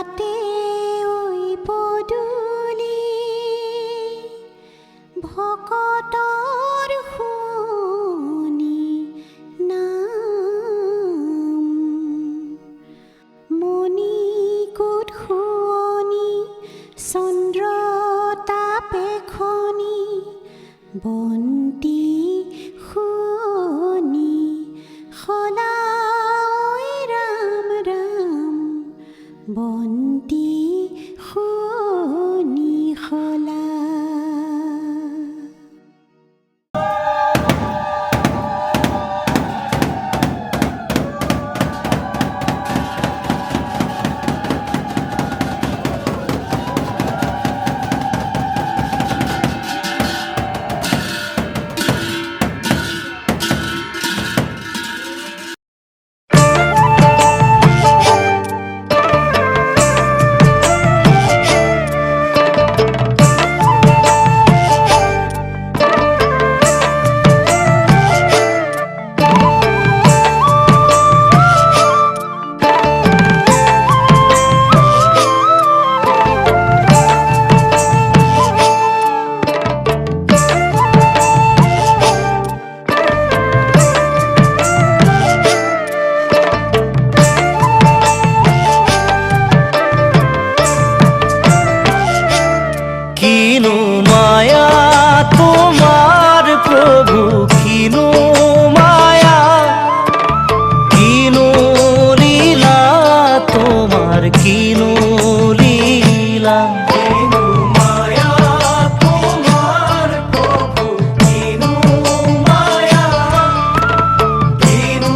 বাটে ঐ পদূলি ভকতৰ শুনি নাম মণিকোট শুৱনি চন্দ্ৰ তাপে খনি বন্তি শুৱনি খলা ঐ ৰাম ৰাম বন্তি শুৱনি খলা। কিনু মায়া তোমার প্রভু, কিনু মায়া, কিনু লীলা তোমার, কিনু লীলা। কিনু মায়া তোমার প্রভু, কিনু মায়া, কিনু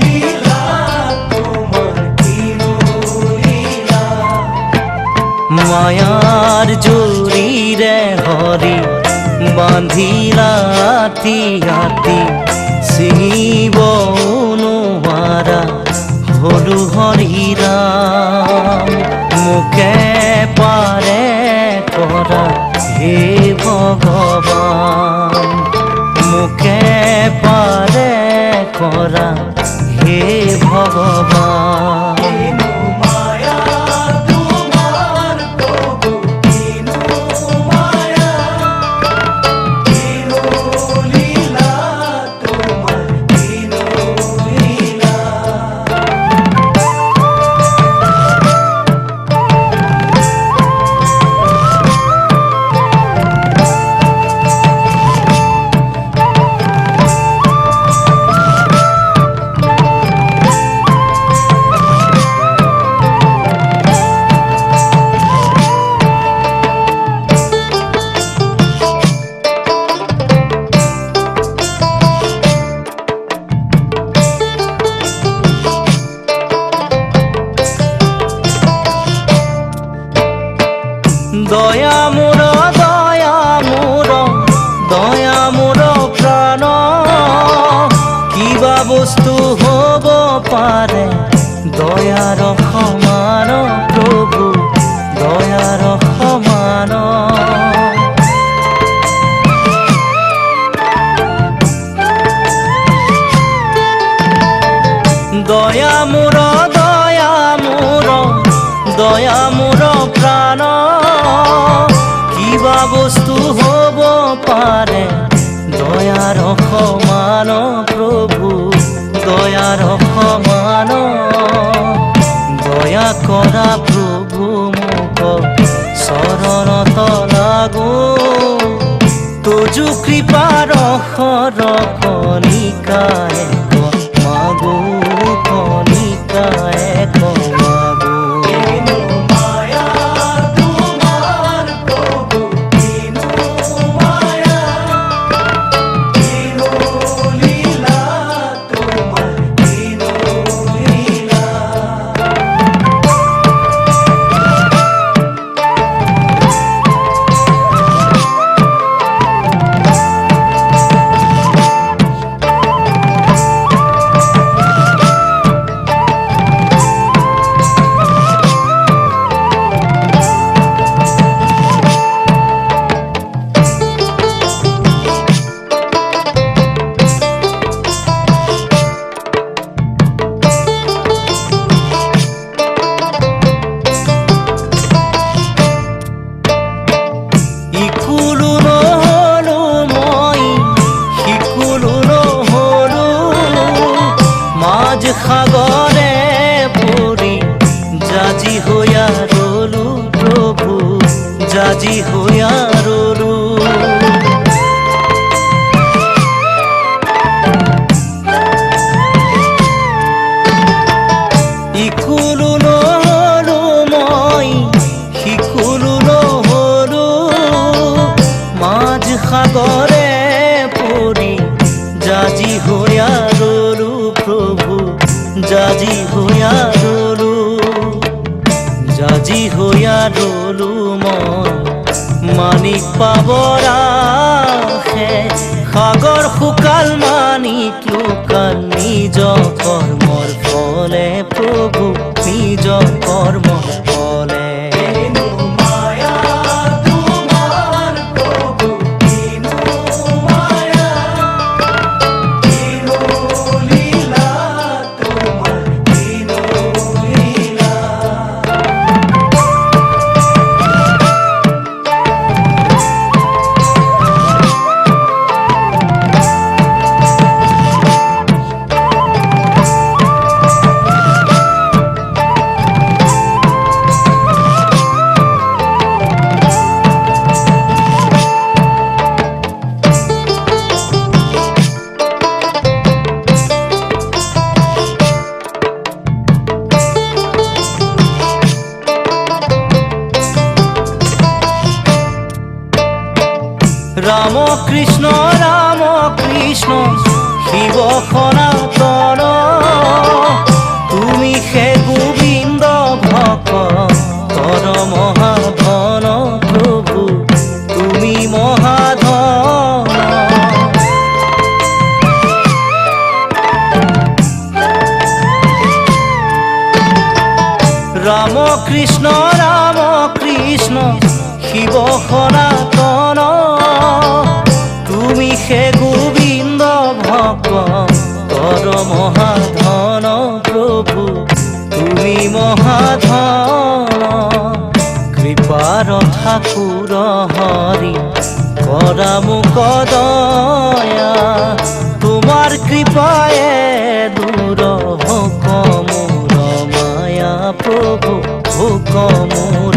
লীলা তোমার, কিনু লীলা। মায়ার জরিরে হরি বাঁধিলা হাতি হাতি, শিব অনুহারা হলু হরিরাম। মুখে পারে করা হে ভগবান, মুখে পারে করা হে ভগবান। দয়া মোর, দয়া মোর, দয়া মোর প্রাণ, কিবা বস্তু হব পাৰে দয়াৰ সমান প্ৰভু, দয়াৰ সমান। দয়া মোৰ, দয়া মোৰ, দয়া মোৰ প্ৰাণ, কিবা বস্তু হব পাৰে দয়াৰ সমান প্ৰভু, দয়াৰ সমান। দয়া কৰা প্ৰভু মোক চৰণত লাগো, তোজো কৃপাৰ কণিকায়ে মাগো, কণিকায়ে মাগো। শিকুলো নহলো মই, শিকুলো নহলো মাঝ সাগৰে পৰি জাজি হৈয়া ৰলো প্ৰভু, জাজি হৈয়া ৰলো, জাজি হৈয়া ৰলো মই মানিক পাবৰ আশে। সাগৰ শুকাল মানিক লুকাল নিজ কৰ্মৰ ফলে প্ৰভু, নিজ কৰ্মৰ ফলে। ৰাম কৃষ্ণ ৰাম কৃষ্ণ শিৱ সনাতন, তুমি হে গোবিন্দ ভকতৰ মহাধন প্ৰভু, তুমি মহাধন। ৰাম কৃষ্ণ শিৱ সনাতন, তুমি হে গোবিন্দ ভকতৰ মহাধন প্ৰভু, তুমি মহাধন। কৃপাৰ ঠাকুৰ হৰি কৰা মোক দয়া, তোমাৰ কৃপায়ে দূৰ হোক মোৰ মায়া প্ৰভু, হোক মোৰ